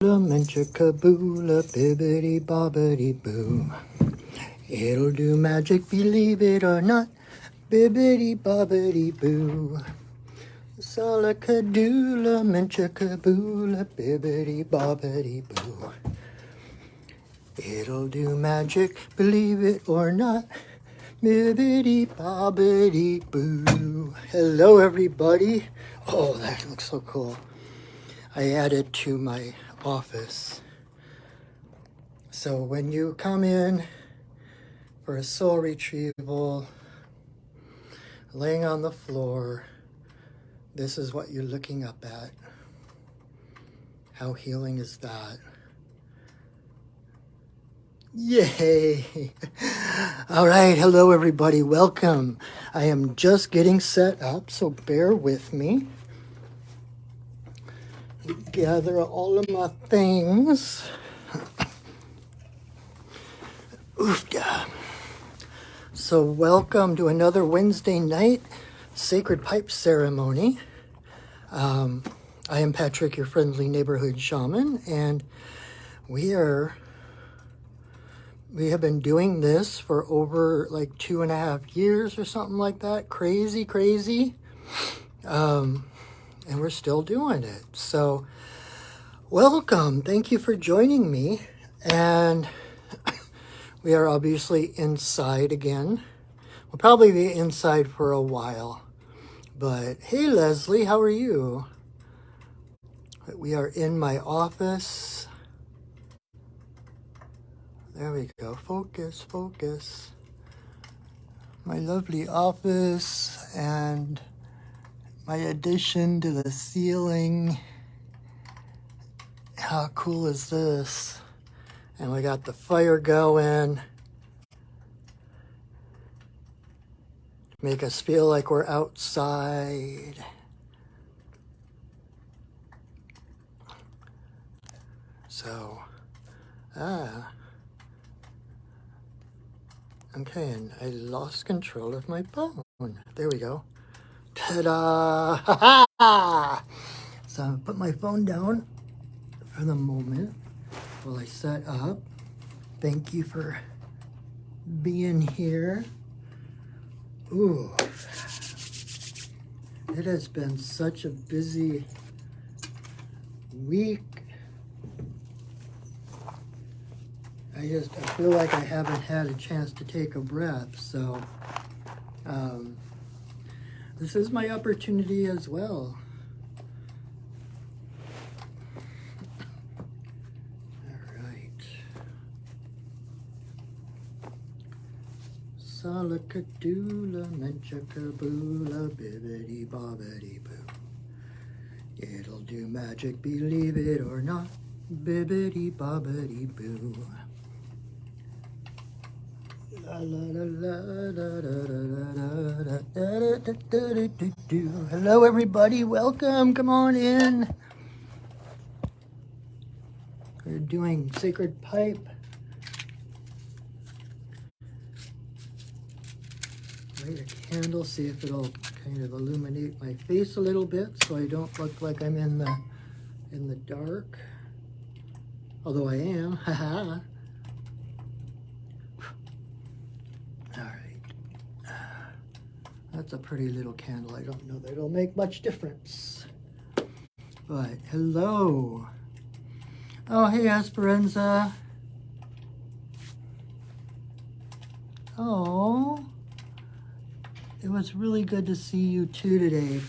Kaboola, bibbidi bobbidi boo. It'll do magic, believe it or not. Bibbidi bobbidi boo. Salakadoola, Kaboola, bibbidi bobbidi boo. It'll do magic, believe it or not. Bibbidi bobbidi boo. Hello, everybody. Oh, that looks so cool. I added to my office. So when you come in for a soul retrieval, laying on the floor, this is what you're looking up at. How healing is that? Yay! All right, hello everybody, welcome. I am just getting set up, so bear with me. Gather all of my things. Oof, yeah. So welcome to another Wednesday night Sacred Pipe Ceremony. I am Patrick, your friendly neighborhood shaman, and we have been doing this for over like 2.5 years or something like that. Crazy. And we're still doing it. So welcome. Thank you for joining me. And we are obviously inside again. We'll probably be inside for a while. But hey, Leslie, how are you? We are in my office. There we go. Focus. My lovely office and my addition to the ceiling. How cool is this? And we got the fire going. Make us feel like we're outside. So, okay, and I lost control of my phone. There we go. Ta-da! Ha-ha! So I'll put my phone down for the moment while I set up. Thank you for being here. Ooh, it has been such a busy week. I feel like I haven't had a chance to take a breath, so this is my opportunity as well. All right. Salakadoola, menchakaboola, bibbidi bobbidi boo. It'll do magic, believe it or not. Bibbidi bobbidi boo. Hello everybody, welcome, come on in. We're doing Sacred Pipe. Light a candle, see if it'll kind of illuminate my face a little bit so I don't look like I'm in the dark. Although I am, haha. That's a pretty little candle. I don't know that it'll make much difference. But hello. Oh, hey, Esperanza. Oh, it was really good to see you too today.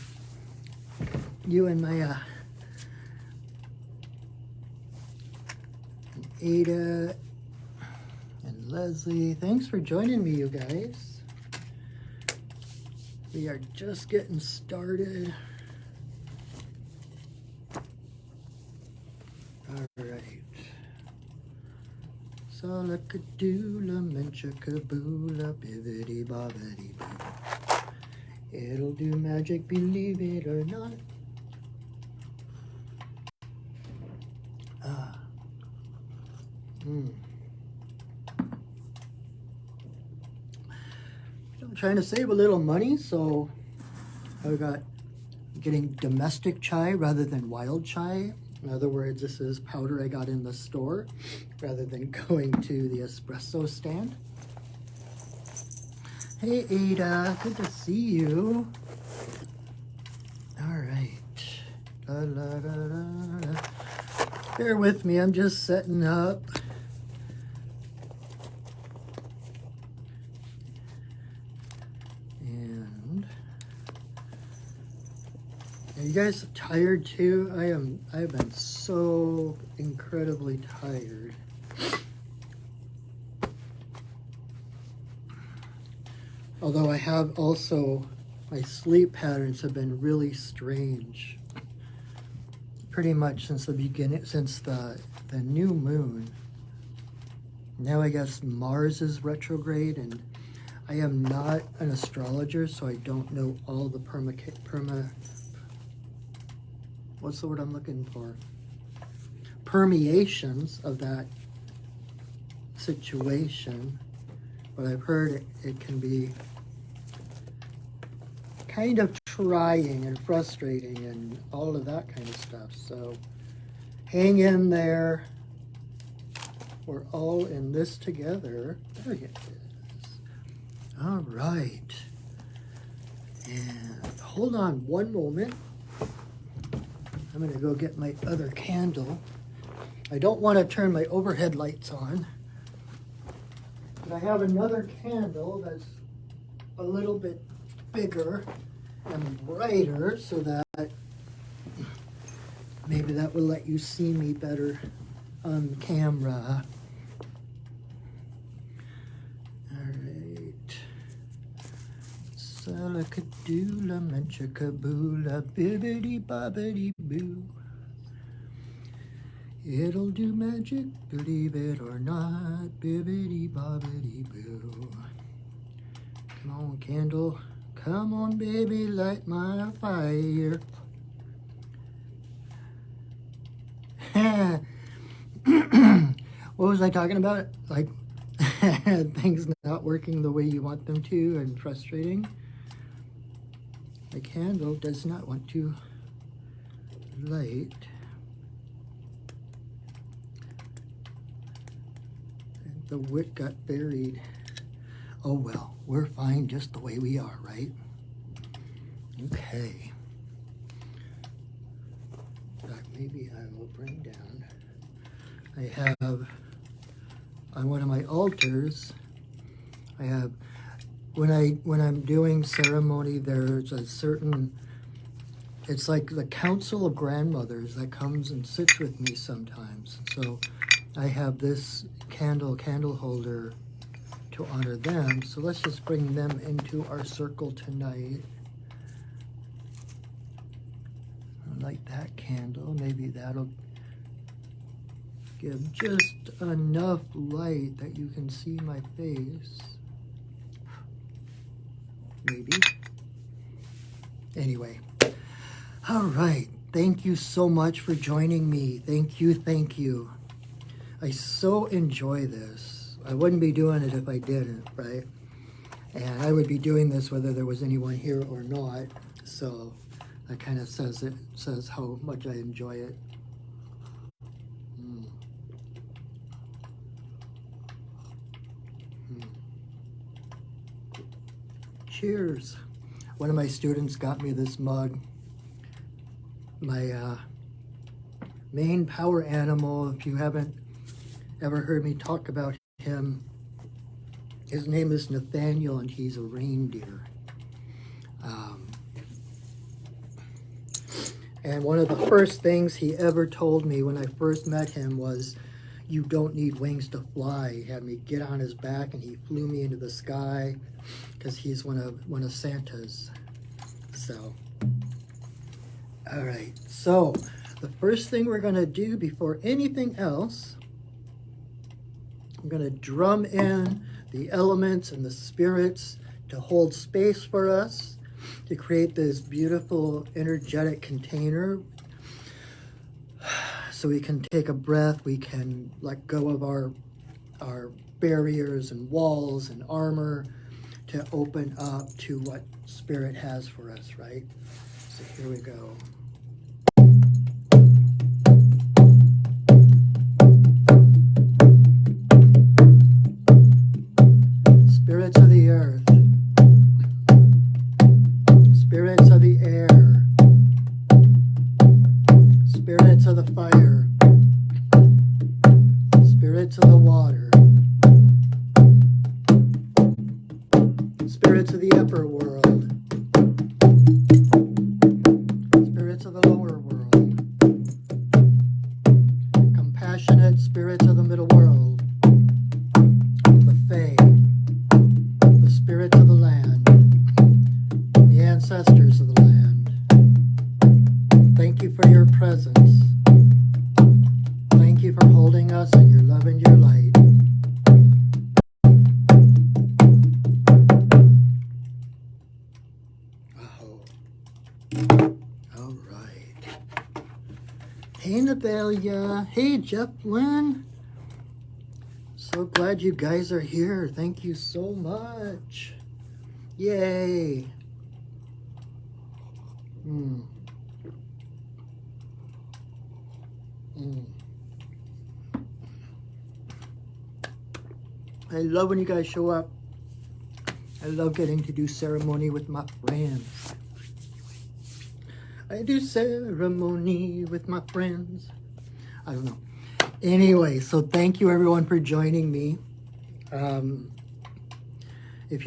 You and Maya. And Ada and Leslie. Thanks for joining me, you guys. We are just getting started. All right. Salakadoola, menchakaboola, bibbidi bobbidi boo. It'll do magic, believe it or not. I'm trying to save a little money, so I got getting domestic chai rather than wild chai. In other words, this is powder I got in the store rather than going to the espresso stand. Hey Ada, good to see you. All right. La, la, la, la, la. Bear with me, I'm just setting up. And are you guys tired too? I've been so incredibly tired. Although I have also, my sleep patterns have been really strange. Pretty much since the beginning, since the new moon. Now I guess Mars is retrograde, and I am not an astrologer, so I don't know all the what's the word I'm looking for? Permeations of that situation, but I've heard it can be kind of trying and frustrating and all of that kind of stuff. So hang in there. We're all in this together. There it is. All right. And hold on one moment. I'm going to go get my other candle. I don't want to turn my overhead lights on. But I have another candle that's a little bit bigger and brighter, so that maybe that will let you see me better on camera. Alright. Salakadoola manchakaboola bibbidi bobbidi boo. It'll do magic, believe it or not, bibbidi bobbidi boo. Come on, candle. Come on, baby, light my fire. What was I talking about? Like, things not working the way you want them to and frustrating. The candle does not want to light. The wick got buried. Oh well, we're fine just the way we are, right? Okay. In fact, maybe I will bring down. I have on one of my altars. I have when I'm doing ceremony. There's a certain. It's like the council of grandmothers that comes and sits with me sometimes. So I have this candle holder to honor them. So let's just bring them into our circle tonight. I'll light that candle. Maybe that'll give just enough light that you can see my face. Maybe. Anyway. All right. Thank you so much for joining me. Thank you. Thank you. I so enjoy this. I wouldn't be doing it if I didn't, right? And I would be doing this whether there was anyone here or not. So that kind of says how much I enjoy it. Cheers. One of my students got me this mug. My main power animal, if you haven't ever heard me talk about him, his name is Nathaniel, and he's a reindeer. And one of the first things he ever told me when I first met him was, "You don't need wings to fly." He had me get on his back, and he flew me into the sky because he's one of Santa's. So, all right. So the first thing we're going to do before anything else, I'm going to drum in the elements and the spirits to hold space for us, to create this beautiful energetic container so we can take a breath, we can let go of our barriers and walls and armor to open up to what Spirit has for us, right? So here we go. compassionate spirits of the middle world, the Fae, the spirits of the land, the ancestors of the land. Thank you for your presence. Thank you for holding us in your love and your light. All right. Hey, Nevalia. Hey, Jeff Lynn. So glad you guys are here. Thank you so much. Yay. I love when you guys show up. I love getting to do ceremony with my friends. I do ceremony with my friends. I don't know. Anyway, so thank you everyone for joining me. If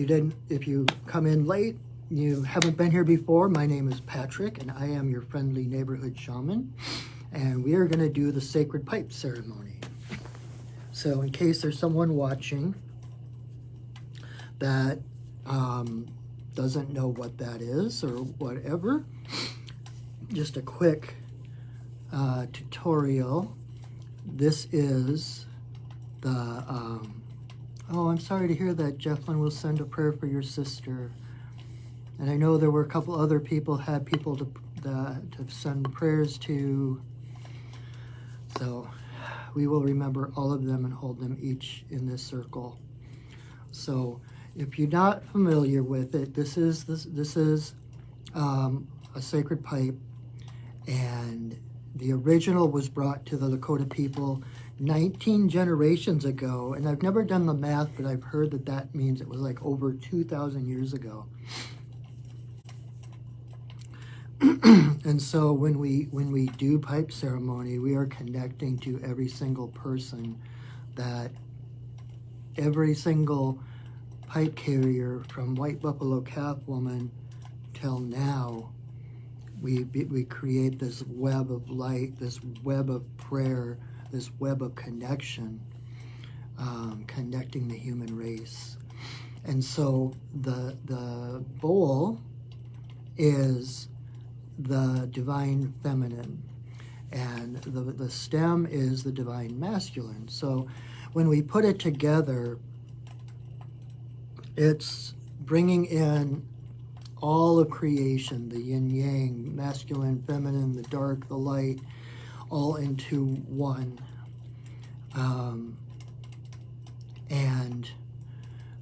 you come in late, you haven't been here before, my name is Patrick and I am your friendly neighborhood shaman. And we are gonna do the sacred pipe ceremony. So in case there's someone watching that doesn't know what that is or whatever, just a quick tutorial. This is the, oh, I'm sorry to hear that. Jefflin will send a prayer for your sister. And I know there were a couple other people, had people to send prayers to. So we will remember all of them and hold them each in this circle. So if you're not familiar with it, this is a sacred pipe, and the original was brought to the Lakota people 19 generations ago, and I've never done the math, but I've heard that that means it was like over 2,000 years ago. And so when we do pipe ceremony, we are connecting to every single person, that every single pipe carrier from White Buffalo Calf Woman till now, we create this web of light, this web of prayer, this web of connection, connecting the human race. And so the bowl is the divine feminine, and the stem is the divine masculine. So when we put it together, it's bringing in all of creation, the yin yang, masculine, feminine, the dark, the light, all into one. And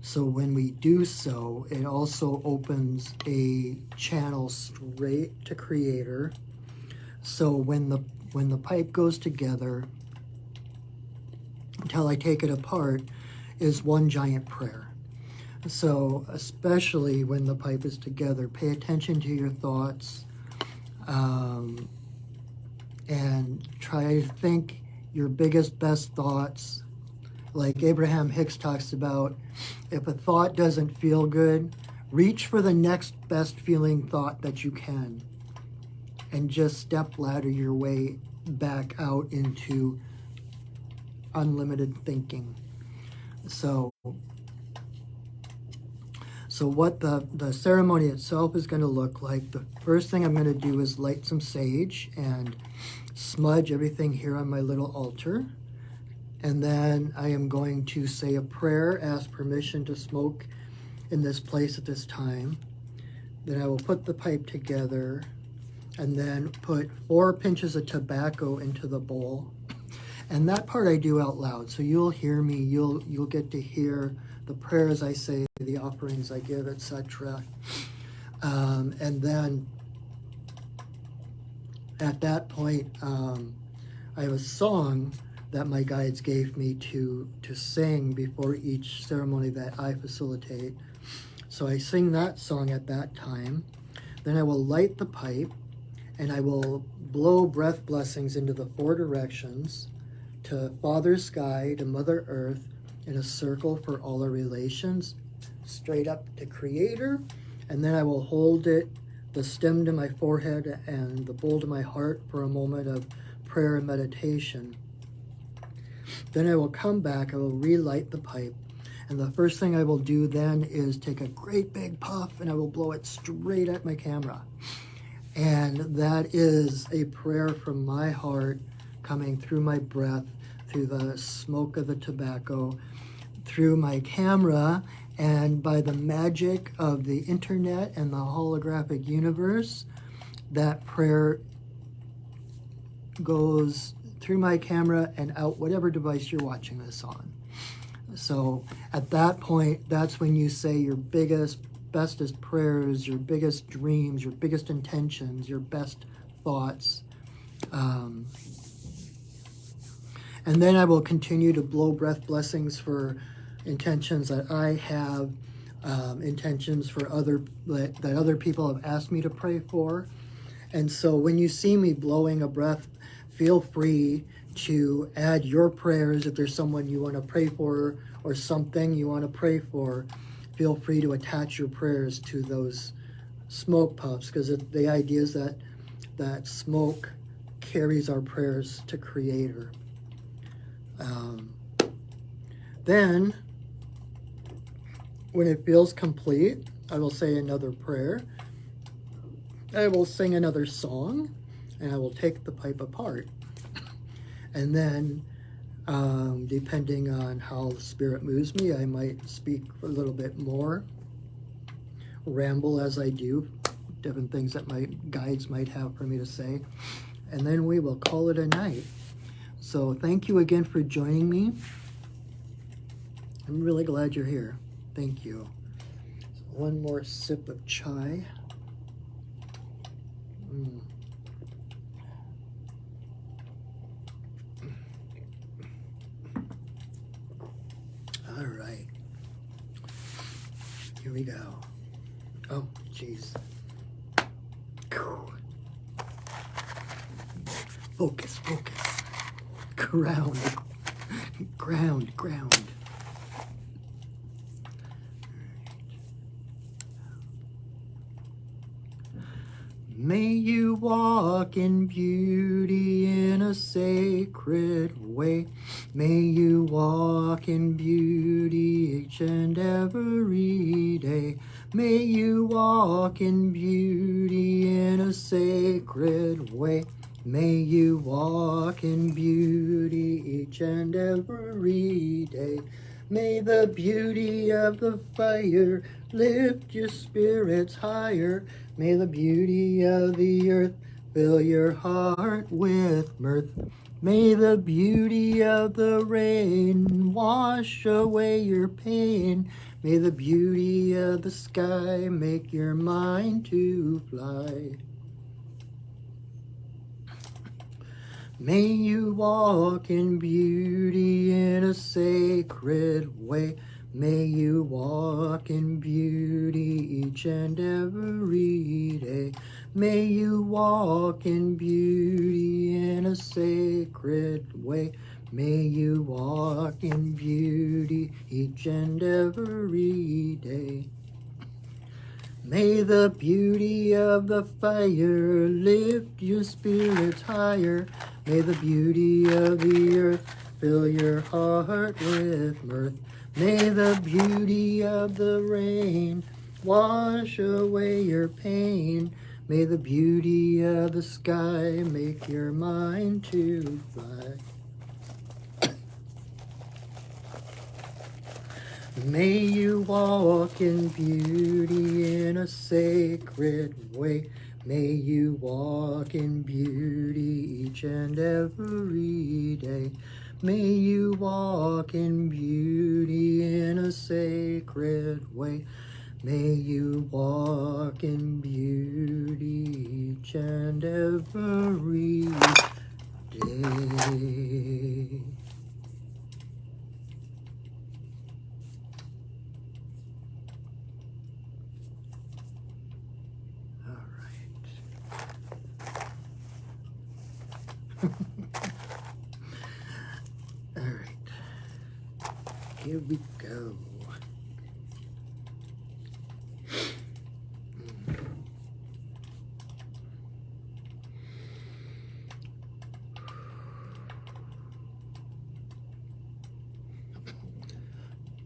so when we do so, it also opens a channel straight to Creator. So when the pipe goes together, until I take it apart, is one giant prayer. So especially when the pipe is together, pay attention to your thoughts, and try to think your biggest, best thoughts. Like Abraham Hicks talks about, if a thought doesn't feel good, reach for the next best feeling thought that you can, and just step ladder your way back out into unlimited thinking. So what the ceremony itself is going to look like, the first thing I'm going to do is light some sage and smudge everything here on my little altar. And then I am going to say a prayer, ask permission to smoke in this place at this time. Then I will put the pipe together and then put 4 pinches of tobacco into the bowl. And that part I do out loud, so you'll hear me, you'll get to hear the prayers I say, the offerings I give, etc. And then at that point, I have a song that my guides gave me to sing before each ceremony that I facilitate. So I sing that song at that time. Then I will light the pipe, and I will blow breath blessings into the 4 directions, to Father Sky, to Mother Earth, in a circle for all our relations, straight up to Creator. And then I will hold it, the stem to my forehead and the bowl to my heart, for a moment of prayer and meditation. Then I will come back, I will relight the pipe, and the first thing I will do then is take a great big puff and I will blow it straight at my camera. And that is a prayer from my heart coming through my breath, through the smoke of the tobacco, through my camera, and by the magic of the internet and the holographic universe, that prayer goes through my camera and out whatever device you're watching this on. So at that point, that's when you say your biggest, bestest prayers, your biggest dreams, your biggest intentions, your best thoughts. And then I will continue to blow breath blessings for intentions that I have, intentions for that other people have asked me to pray for. And so when you see me blowing a breath, feel free to add your prayers. If there's someone you want to pray for or something you want to pray for, feel free to attach your prayers to those smoke puffs, because the idea is that smoke carries our prayers to Creator. Then, when it feels complete, I will say another prayer. I will sing another song, and I will take the pipe apart. And then, depending on how the Spirit moves me, I might speak a little bit more, ramble as I do, different things that my guides might have for me to say. And then we will call it a night. So thank you again for joining me. I'm really glad you're here. Thank you. So one more sip of chai. All right. Here we go. Oh, jeez. Focus, focus. Ground, ground, ground. May you walk in beauty in a sacred way. May you walk in beauty each and every day. May you walk in beauty in a sacred way. May you walk in beauty each and every day. May the beauty of the fire lift your spirits higher. May the beauty of the earth fill your heart with mirth. May the beauty of the rain wash away your pain. May the beauty of the sky make your mind to fly. May you walk in beauty in a sacred way. May you walk in beauty each and every day. May you walk in beauty in a sacred way. May you walk in beauty each and every day. May the beauty of the fire lift your spirits higher. May the beauty of the earth fill your heart with mirth. May the beauty of the rain wash away your pain. May the beauty of the sky make your mind to fly. May you walk in beauty in a sacred way. May you walk in beauty each and every day. May you walk in beauty in a sacred way. May you walk in beauty each and every day. All right, here we go.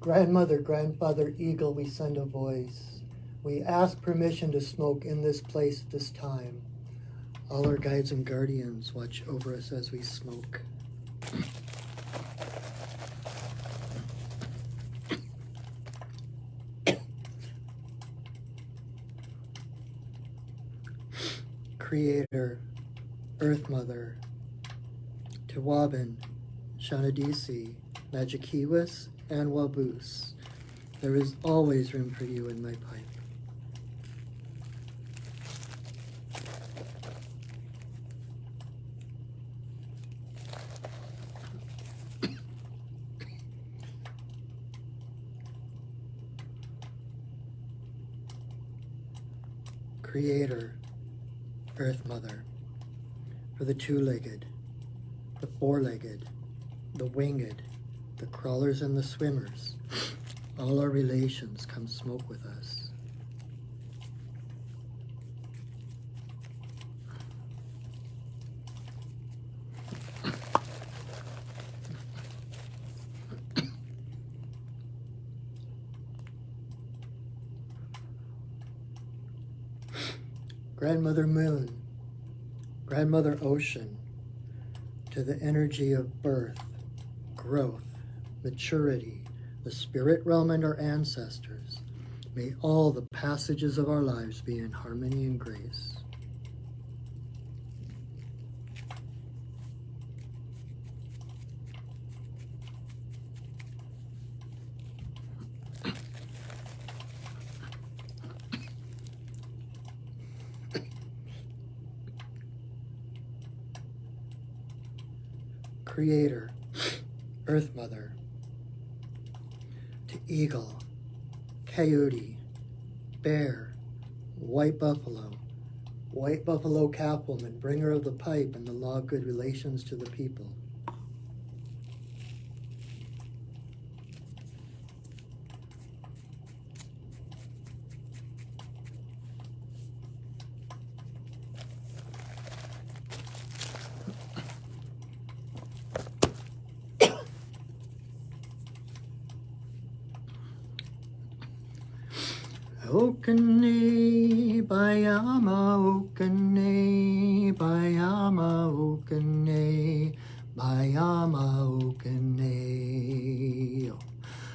Grandmother, grandfather, eagle, we send a voice. We ask permission to smoke in this place at this time. All our guides and guardians watch over us as we smoke. Creator, Earth Mother, Tewabin, Shanadisi, Magikiwis, and Wabus. There is always room for you in my pipe. Creator, Earth Mother, for the two-legged, the four-legged, the winged, the crawlers and the swimmers, all our relations come smoke with us. Grandmother Moon, Grandmother Ocean, to the energy of birth, growth, maturity, the spirit realm and our ancestors, may all the passages of our lives be in harmony and grace. Creator, Earth Mother, to eagle, coyote, bear, white buffalo Catwoman, bringer of the pipe and the law of good relations to the people. Okane, Bayama, Okane, Bayama, Okane, Bayama, Okane.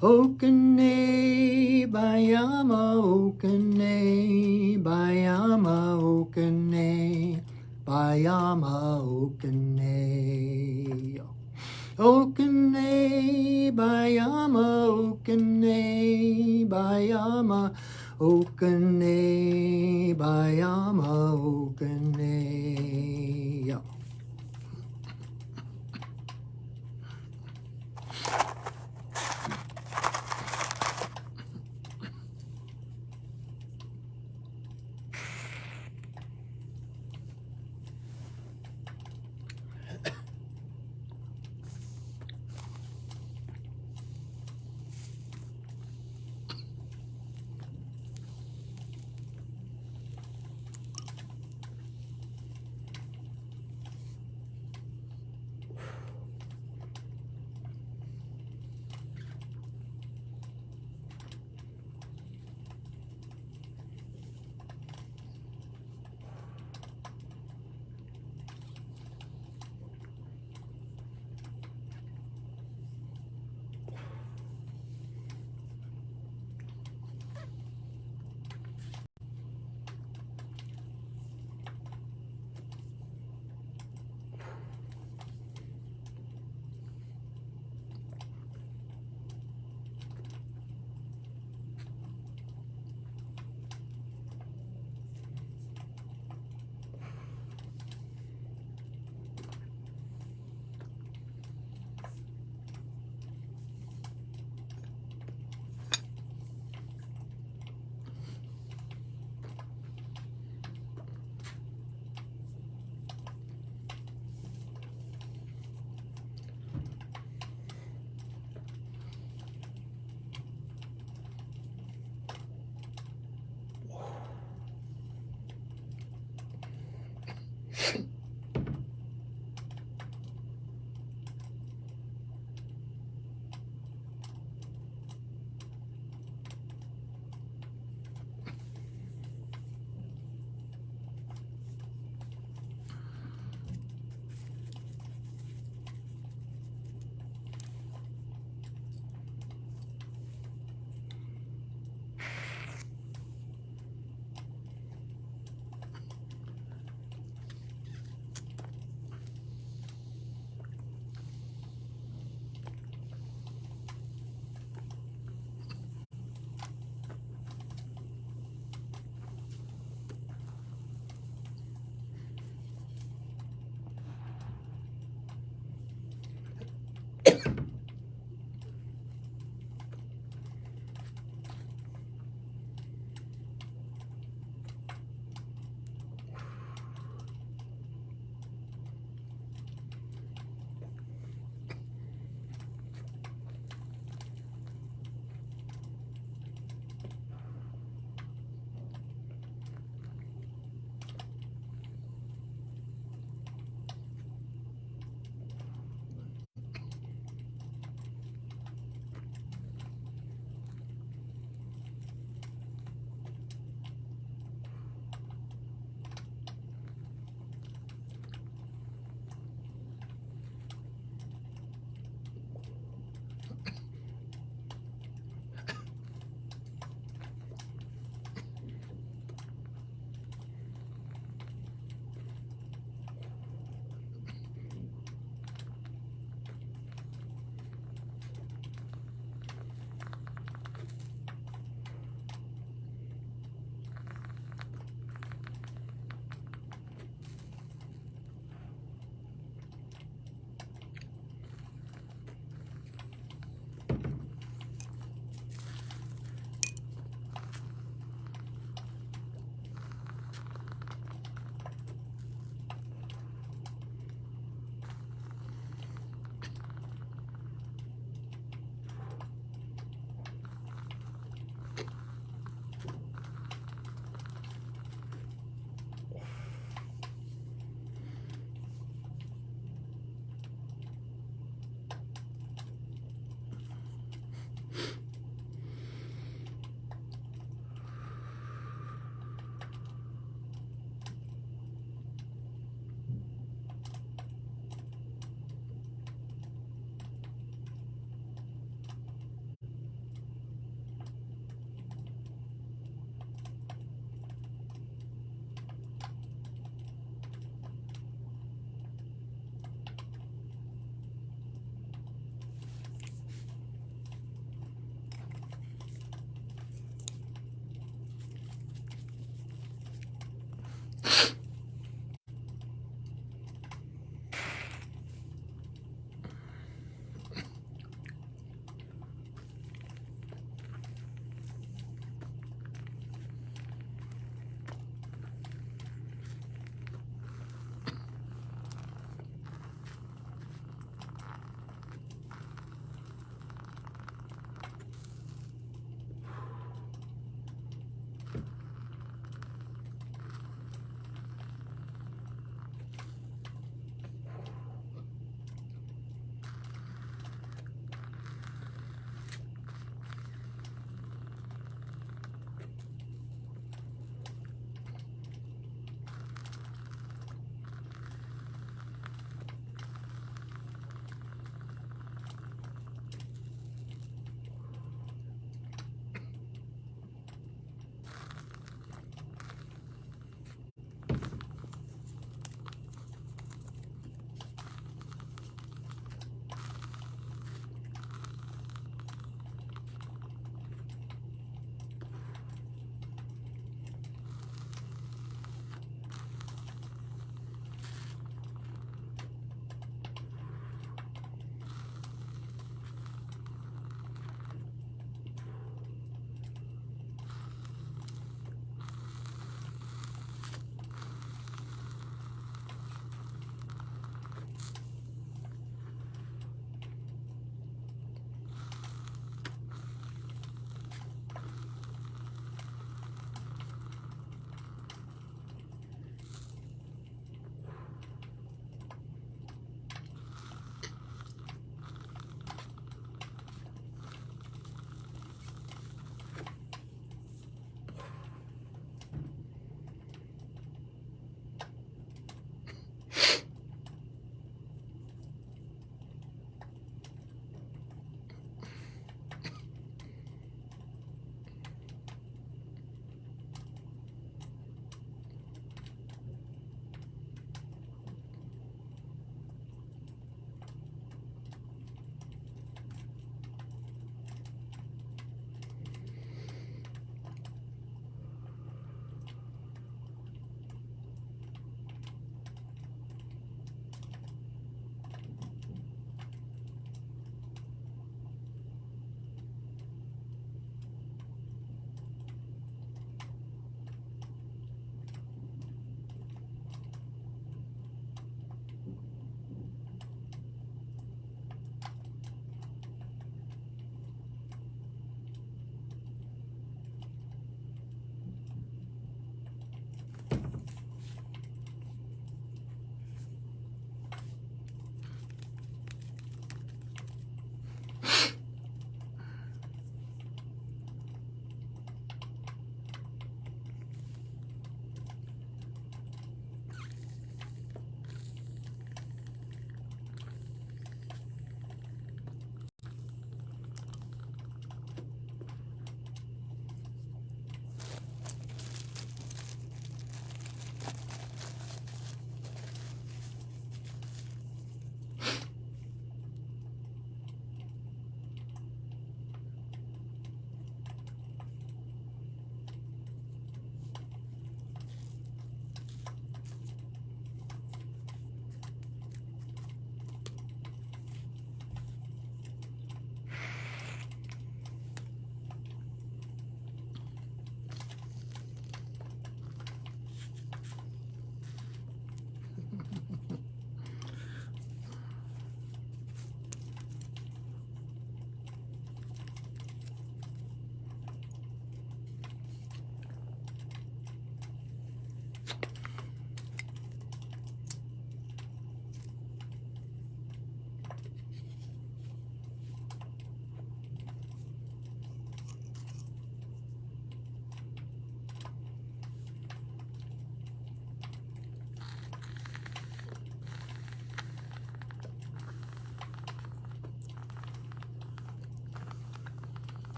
Okane, Bayama, Okane, Bayama, Okane, Bayama, Okane. Okane, Bayama, Okane, Bayama, Okane, Bayama, Okane.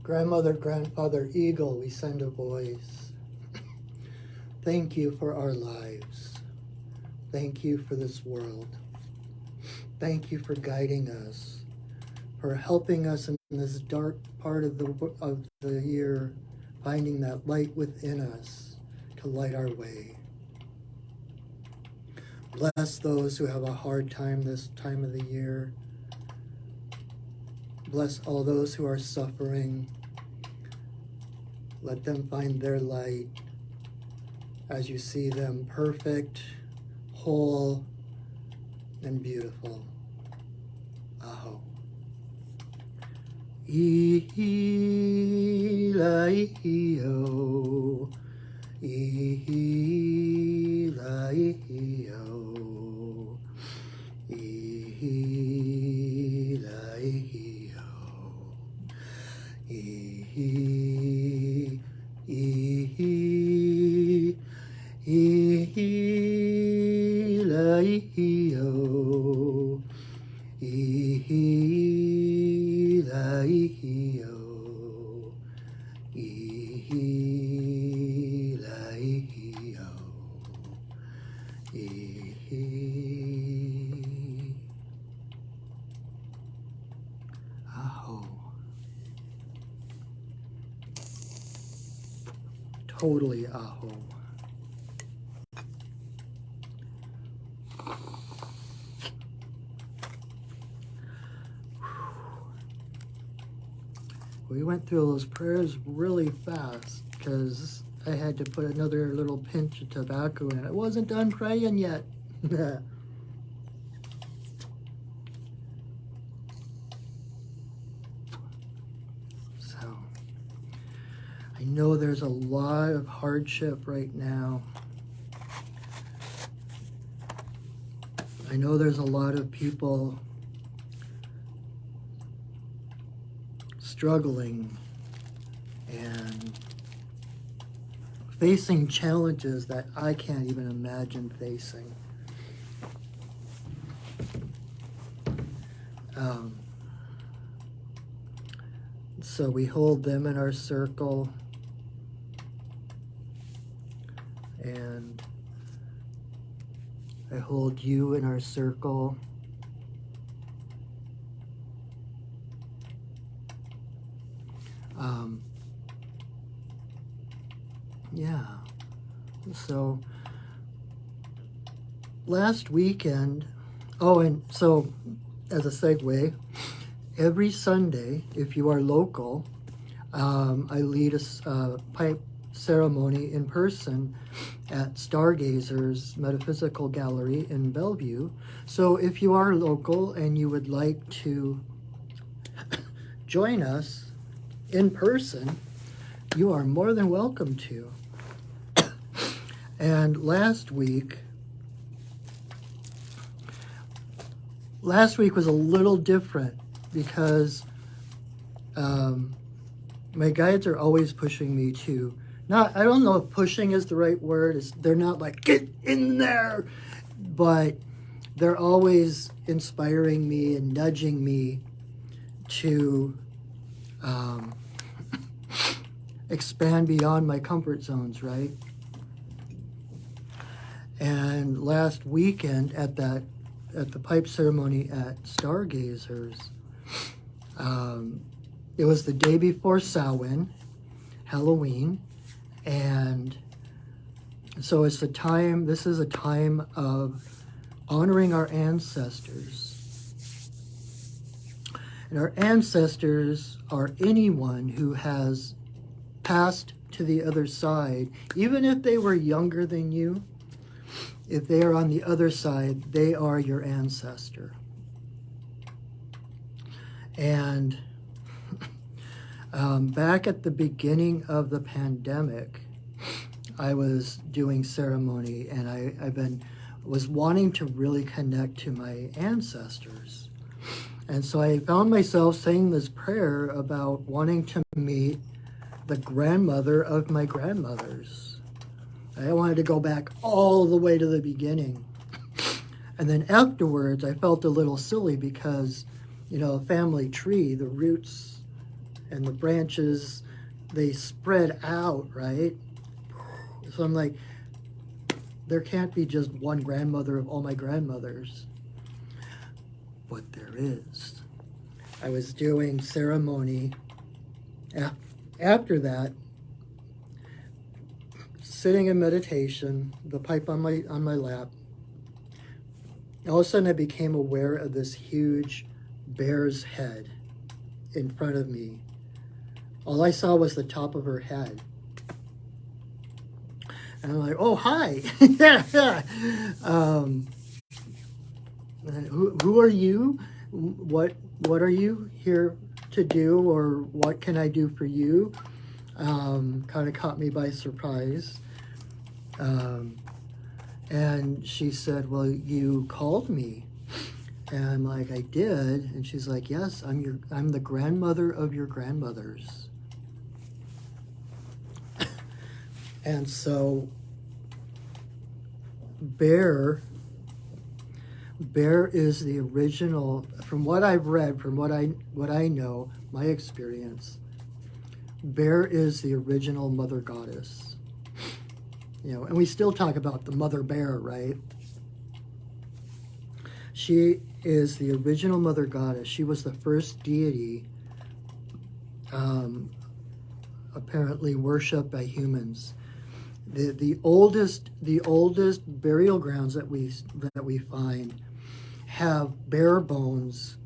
Grandmother, grandfather, eagle, we send a voice. Thank you for our lives. Thank you for this world. Thank you for guiding us, for helping us in this dark part of the year, finding that light within us to light our way. Bless those who have a hard time this time of the year. Bless all those who are suffering. Let them find their light as you see them perfect, whole, and beautiful. Aho. I-hi-la-i-hi-o. I-hi-la-i-hi-o. I-hi-la-i-hi-o. I-hi, I-hi, I-hi-la-i-hi-o. I-hi-la-i-hi-o. I-hi-la-i-hi-o. I-hi. Aho. Totally aho. We went through those prayers really fast because I had to put another little pinch of tobacco in. I wasn't done praying yet. So, I know there's a lot of hardship right now. I know there's a lot of people struggling and facing challenges that I can't even imagine facing. So we hold them in our circle, and I hold you in our circle. Yeah, so last weekend, and so as a segue, every Sunday, if you are local, I lead a pipe ceremony in person at Stargazers Metaphysical Gallery in Bellevue. So if you are local and you would like to join us in person, you are more than welcome to. And last week was a little different because my guides are always pushing me to, I don't know if pushing is the right word. They're not like, get in there, but they're always inspiring me and nudging me to expand beyond my comfort zones, right? And last weekend at the pipe ceremony at Stargazers, it was the day before Samhain, Halloween, and so this is a time of honoring our ancestors. And our ancestors are anyone who has passed to the other side, even if they were younger than you. If they are on the other side, they are your ancestor. And back at the beginning of the pandemic, I was doing ceremony, and I was wanting to really connect to my ancestors. And so I found myself saying this prayer about wanting to meet the grandmother of my grandmothers. I wanted to go back all the way to the beginning. And then afterwards, I felt a little silly because, family tree, the roots and the branches, they spread out, right? So I'm like, there can't be just one grandmother of all my grandmothers. But there is. I was doing ceremony after that, sitting in meditation, the pipe on my lap. All of a sudden I became aware of this huge bear's head in front of me. All I saw was the top of her head. And I'm like, oh, hi. Yeah. Who are you? What are you here to do, or what can I do for you? Kind of caught me by surprise. And she said, well, you called me. And I'm like, I did. And she's like, yes, I'm the grandmother of your grandmothers. And so Bear is the original, from what I've read, from what I know, my experience, Bear is the original mother goddess. You know, and we still talk about the mother bear, right? She is the original mother goddess. She was the first deity apparently worshipped by humans. The oldest burial grounds that we find have bear bones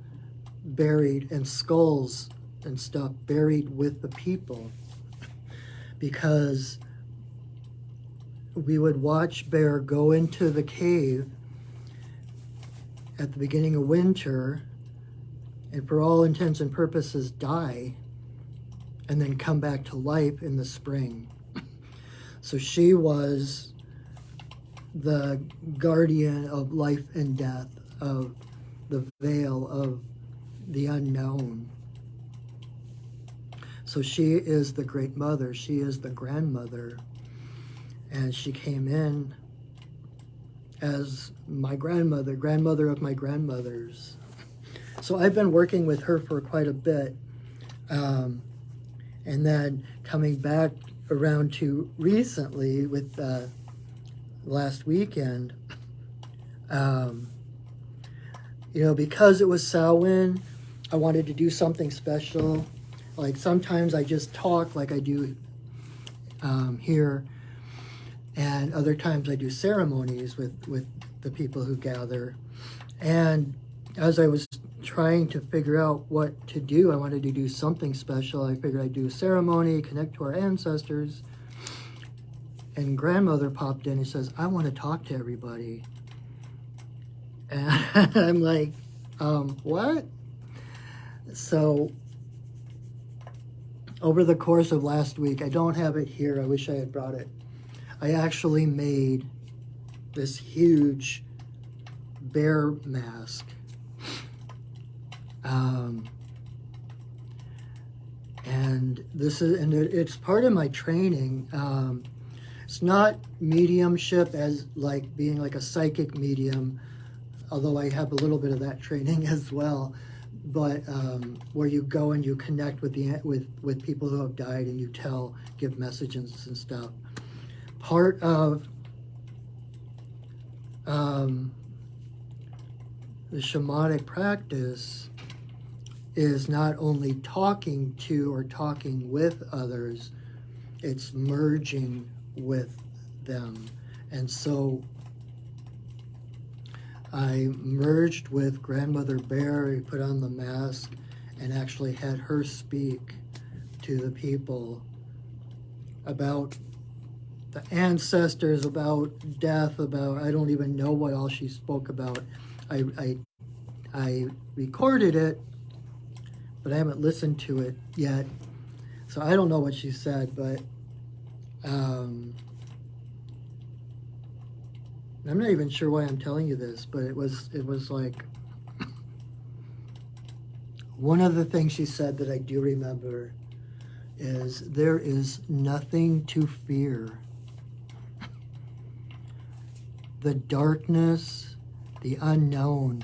buried and skulls and stuff buried with the people, because we would watch Bear go into the cave at the beginning of winter and for all intents and purposes die, and then come back to life in the spring. So she was the guardian of life and death, of the veil of the unknown. So she is the great mother, she is the grandmother, and she came in as my grandmother of my grandmothers. So I've been working with her for quite a bit, and then coming back around to recently with last weekend, you know, because it was Samhain, I wanted to do something special. Like sometimes I just talk like I do here, and other times I do ceremonies with the people who gather. And as I was trying to figure out what to do, I wanted to do something special. I figured I'd do a ceremony, connect to our ancestors. And grandmother popped in and says, I want to talk to everybody. And I'm like, what? So over the course of last week, I don't have it here, I wish I had brought it, I actually made this huge bear mask. And it's part of my training. It's not mediumship as like being like a psychic medium, although I have a little bit of that training as well. But where you go and you connect with with people who have died, and you give messages and stuff. Part of the shamanic practice is not only talking to or talking with others, it's merging with them. And so I merged with Grandmother Bear, we put on the mask, and actually had her speak to the people about the ancestors, about death, about, I don't even know what all she spoke about. I recorded it, but I haven't listened to it yet. So I don't know what she said, but I'm not even sure why I'm telling you this, but it was like, one of the things she said that I do remember is, there is nothing to fear. The darkness, the unknown,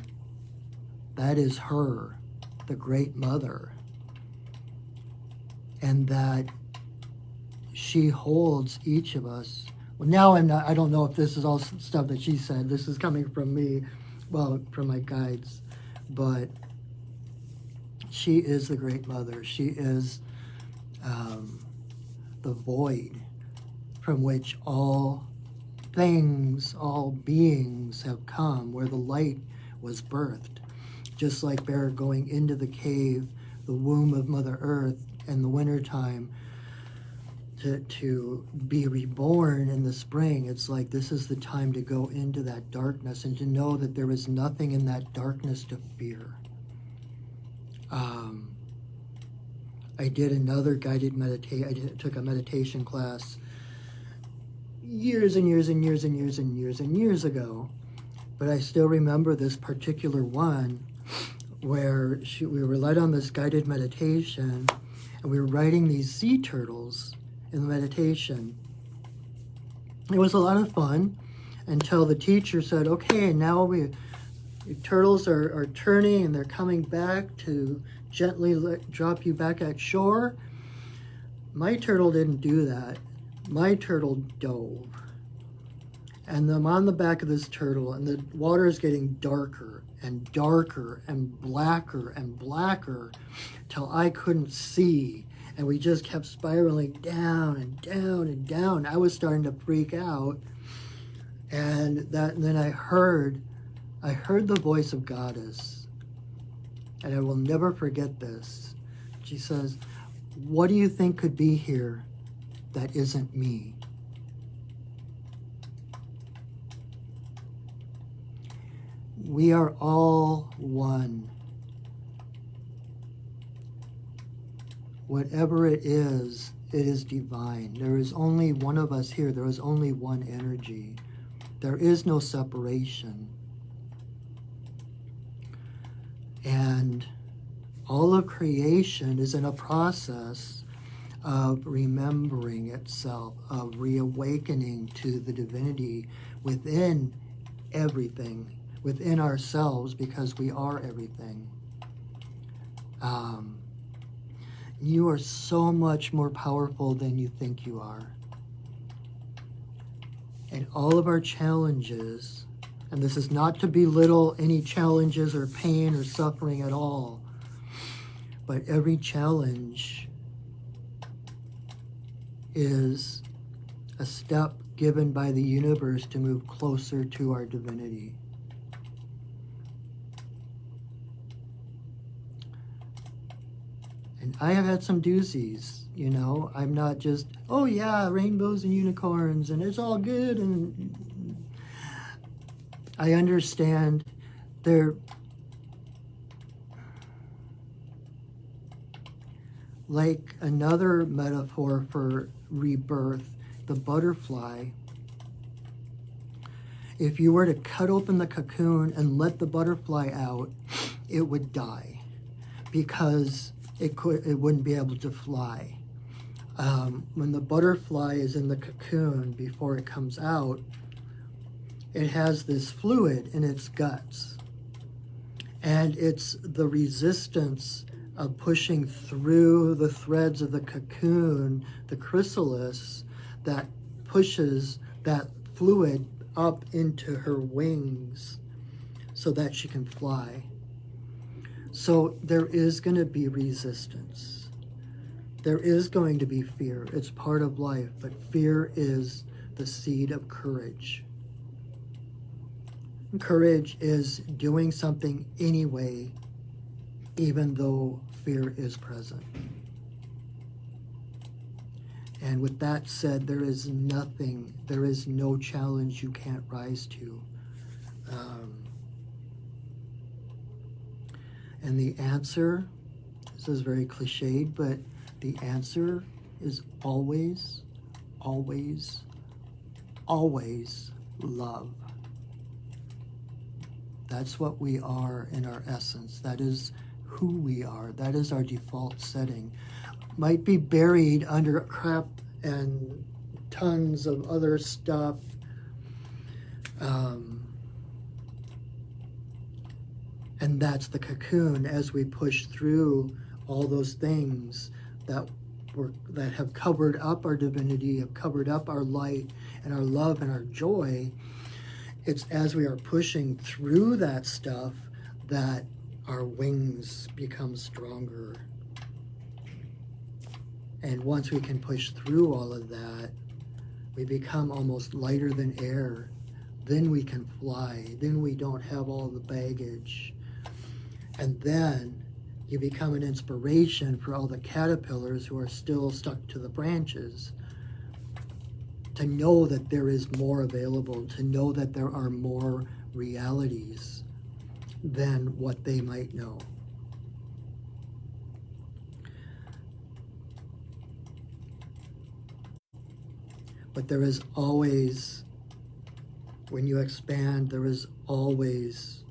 that is her, the Great Mother. and that she holds each of us. Well, now I don't know if this is all stuff that she said. This is coming from me, well, from my guides. But she is the Great Mother. She is the void from which all things, all beings have come, where the light was birthed. Just like Bear going into the cave, the womb of Mother Earth in the wintertime, to be reborn in the spring. It's like this is the time to go into that darkness and to know that there is nothing in that darkness to fear. I did another guided meditation. I took a meditation class years and years and years and years and years and years ago, but I still remember this particular one where we were led on this guided meditation, and we were riding these sea turtles in the meditation. It was a lot of fun until the teacher said, okay, now the turtles are turning and they're coming back to gently drop you back at shore. My turtle didn't do that. My turtle dove. And I'm on the back of this turtle, and the water is getting darker and darker and blacker till I couldn't see. And we just kept spiraling down and down and down. I was starting to freak out. And then I heard the voice of Goddess. And I will never forget this. She says, what do you think could be here that isn't me? We are all one. Whatever it is divine. There is only one of us here. There is only one energy. There is no separation. And all of creation is in a process of remembering itself, of reawakening to the divinity within everything, within ourselves, because we are everything. You are so much more powerful than you think you are. And all of our challenges, and this is not to belittle any challenges or pain or suffering at all, but every challenge is a step given by the universe to move closer to our divinity. And I have had some doozies, you know. I'm not just, oh yeah, rainbows and unicorns and it's all good. And I understand they're like another metaphor for rebirth, the butterfly. If you were to cut open the cocoon and let the butterfly out, it would die because it wouldn't be able to fly. When the butterfly is in the cocoon before it comes out, it has this fluid in its guts. And it's the resistance of pushing through the threads of the cocoon, the chrysalis, that pushes that fluid up into her wings so that she can fly. So there is going to be resistance. There is going to be fear. It's part of life, but fear is the seed of courage. Courage is doing something anyway, even though fear is present. And with that said, there is no challenge you can't rise to. And the answer, this is very cliched, but the answer is always, always, always love. That's what we are in our essence. That is who we are. That is our default setting. Might be buried under crap and tons of other stuff. And that's the cocoon as we push through all those things that that have covered up our divinity, have covered up our light and our love and our joy. It's as we are pushing through that stuff that our wings become stronger. And once we can push through all of that, we become almost lighter than air. Then we can fly. Then we don't have all the baggage. And then you become an inspiration for all the caterpillars who are still stuck to the branches, to know that there is more available, to know that there are more realities than what they might know. But there is always, when you expand, there is always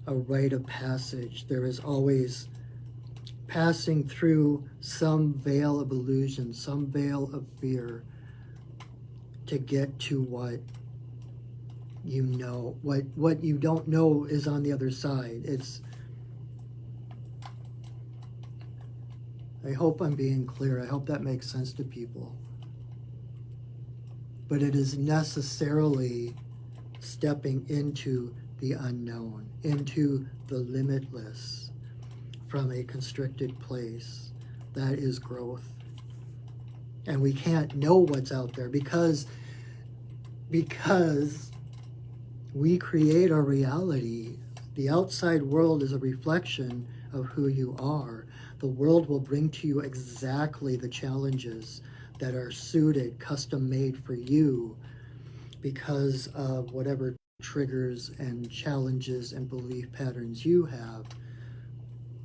a rite of passage. There is always passing through some veil of illusion, some veil of fear, to get to what you know. What you don't know is on the other side. I hope I'm being clear. I hope that makes sense to people. But it is necessarily stepping into the unknown, into the limitless, from a constricted place. That is growth. And we can't know what's out there because we create our reality. The outside world is a reflection of who you are. The world will bring to you exactly the challenges that are suited, custom made for you because of whatever triggers and challenges and belief patterns you have.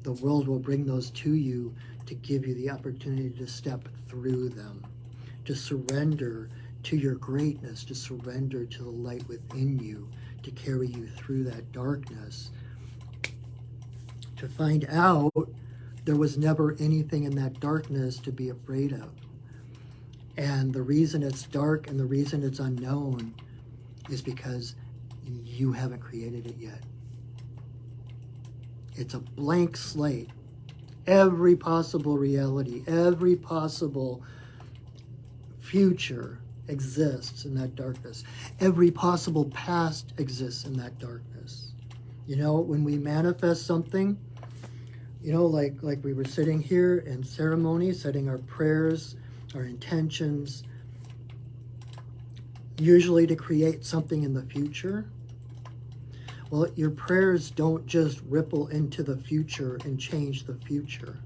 The world will bring those to you to give you the opportunity to step through them, to surrender to your greatness, to surrender to the light within you, to carry you through that darkness, to find out there was never anything in that darkness to be afraid of. And the reason it's dark and the reason it's unknown is because you haven't created it yet. It's a blank slate. Every possible reality, every possible future exists in that darkness. Every possible past exists in that darkness. You know, when we manifest something, you know, like we were sitting here in ceremony, setting our prayers, our intentions, usually to create something in the future. Well, your prayers don't just ripple into the future and change the future.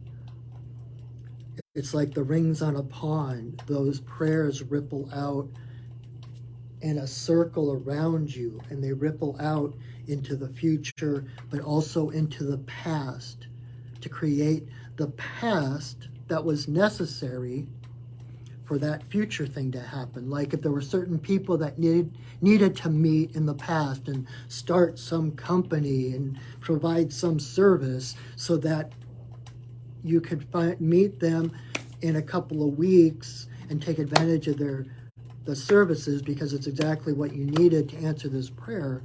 It's like the rings on a pond. Those prayers ripple out in a circle around you, and they ripple out into the future, but also into the past, to create the past that was necessary for that future thing to happen. Like if there were certain people that needed to meet in the past and start some company and provide some service so that you could meet them in a couple of weeks and take advantage of the services because it's exactly what you needed to answer this prayer.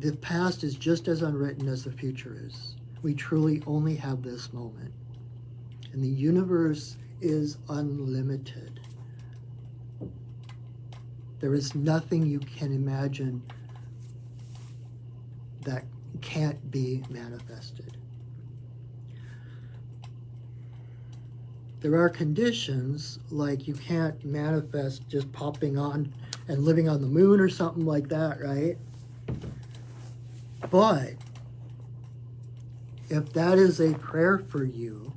The past is just as unwritten as the future is. We truly only have this moment. And the universe is unlimited. There is nothing you can imagine that can't be manifested. There are conditions, like you can't manifest just popping on and living on the moon or something like that, right? But if that is a prayer for you,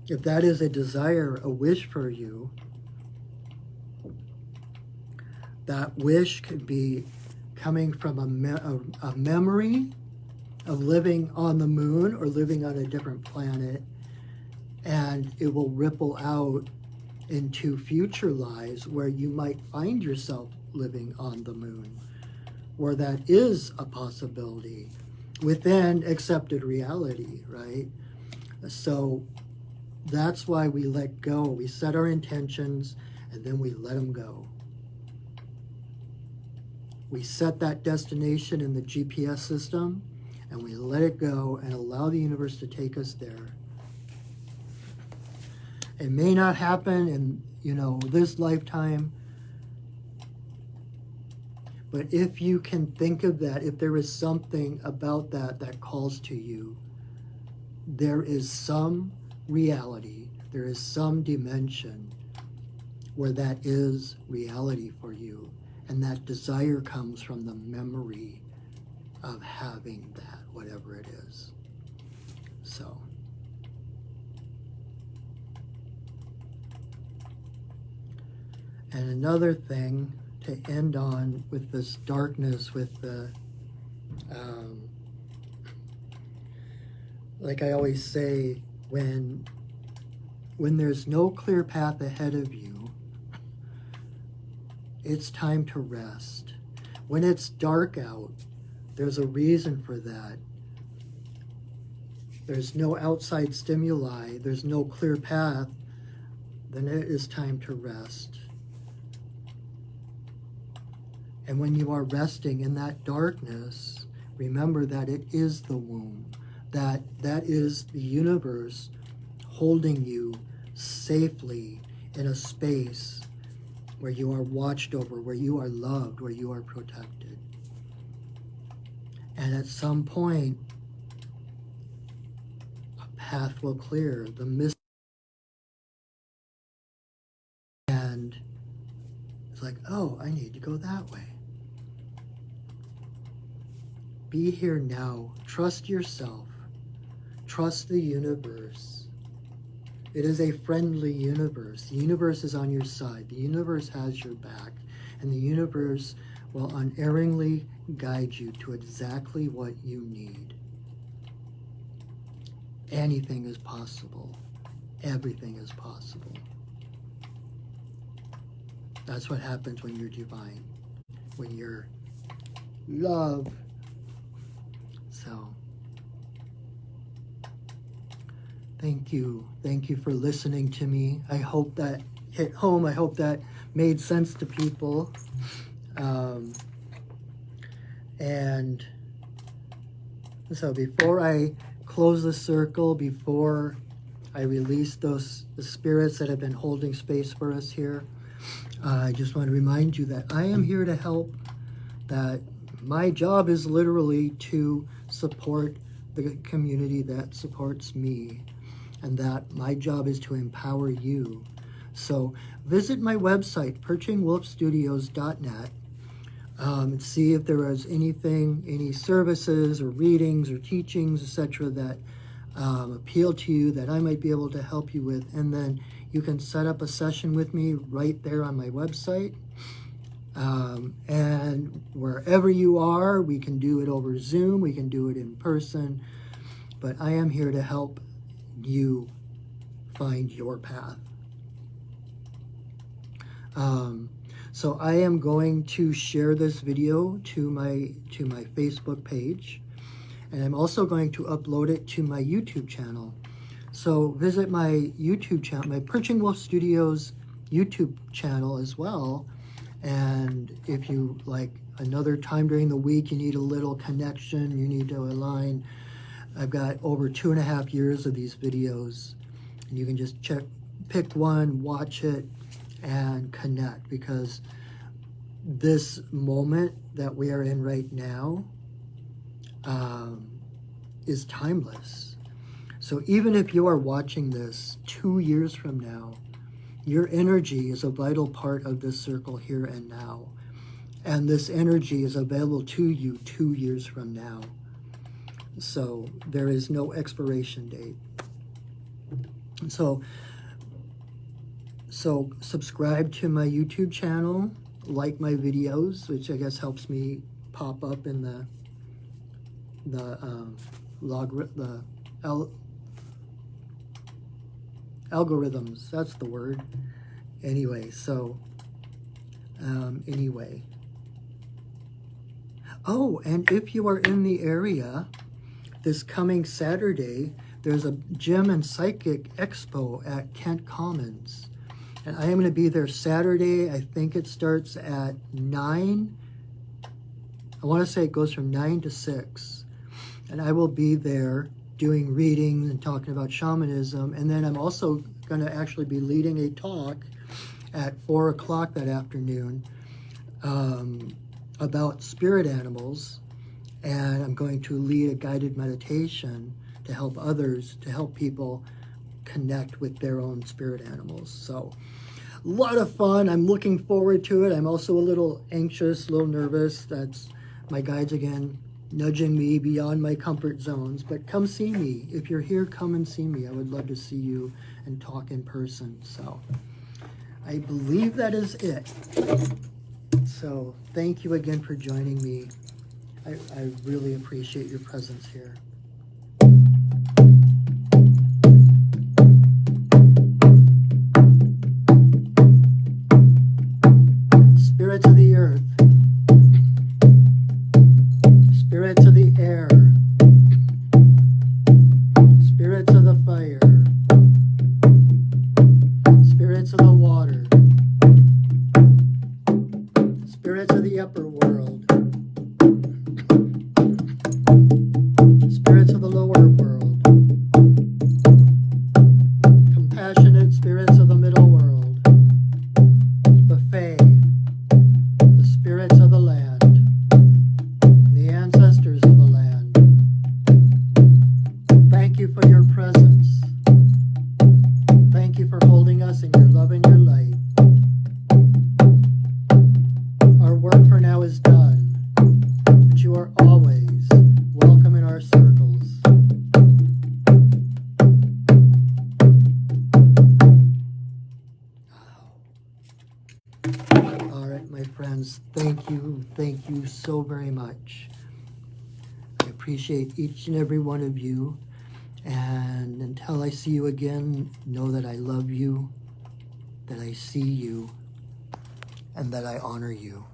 if that is a desire, a wish for you, that wish could be coming from a memory of living on the moon or living on a different planet, and it will ripple out into future lives where you might find yourself living on the moon, where that is a possibility within accepted reality, right? So that's why we let go. We set our intentions and then we let them go. We set that destination in the GPS system and we let it go and allow the universe to take us there. It may not happen in, this lifetime, but if you can think of that, if there is something about that that calls to you, there is some reality, there is some dimension where that is reality for you. And that desire comes from the memory of having that, whatever it is. So. And another thing to end on with this darkness, with the, like I always say, when there's no clear path ahead of you, it's time to rest. When it's dark out, there's a reason for that. There's no outside stimuli, there's no clear path, then it is time to rest. And when you are resting in that darkness, remember that it is the womb, that is the universe holding you safely in a space where you are watched over, where you are loved, where you are protected. And at some point, a path will clear, the mist, and it's like, oh, I need to go that way. Be here now. Trust yourself. Trust the universe. It is a friendly universe. The universe is on your side. The universe has your back. And the universe will unerringly guide you to exactly what you need. Anything is possible. Everything is possible. That's what happens when you're divine. When you're love. So, thank you. Thank you for listening to me. I hope that hit home. I hope that made sense to people. And so before I close the circle, before I release the spirits that have been holding space for us here, I just want to remind you that I am here to help, that my job is literally to support the community that supports me, and that my job is to empower you. So visit my website, perchingwolfstudios.net, and see if there is anything, any services or readings or teachings, etc., that appeal to you, that I might be able to help you with. And then you can set up a session with me right there on my website. And wherever you are, we can do it over Zoom, we can do it in person, but I am here to help you find your path. So I am going to share this video to my Facebook page, and I'm also going to upload it to my YouTube channel. So visit my YouTube channel, my Perching Wolf Studios YouTube channel as well. And if you, like, another time during the week, you need a little connection, you need to align, I've got over 2.5 years of these videos, and you can just pick one, watch it, and connect, because this moment that we are in right now is timeless. So even if you are watching this 2 years from now, your energy is a vital part of this circle here and now. And this energy is available to you 2 years from now. So there is no expiration date. So subscribe to my YouTube channel, like my videos, which I guess helps me pop up in the algorithms, that's the word. Anyway, so, anyway. Oh, and if you are in the area, this coming Saturday, there's a Gem and Psychic Expo at Kent Commons. And I am going to be there Saturday. I think it starts at 9. I want to say it goes from 9 to 6. And I will be there doing readings and talking about shamanism. And then I'm also going to actually be leading a talk at 4 o'clock that afternoon about spirit animals. And I'm going to lead a guided meditation to help others, to help people connect with their own spirit animals. So a lot of fun. I'm looking forward to it. I'm also a little anxious, a little nervous. That's my guides again, nudging me beyond my comfort zones. But come see me. If you're here, come and see me. I would love to see you and talk in person. So I believe that is it. So thank you again for joining me. I really appreciate your presence here. Spirits of the earth, spirits of the air, spirits of the fire, spirits of the water, spirits of the upper world, spirits of the lower world, compassionate spirits of the middle world, the Fae, the spirits of the land, the ancestors of the land. Thank you for your presence. Thank you for holding us in your love and your light. Our work for now is done, but you are always welcome in our circles. All right, my friends, thank you so very much. I appreciate each and every one of you. And until I see you again, know that I love you, that I see you, and that I honor you.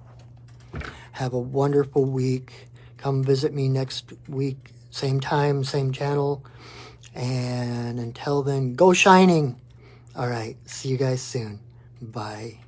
Have a wonderful week. Come visit me next week, same time, same channel. And until then, go shining. All right, see you guys soon. Bye.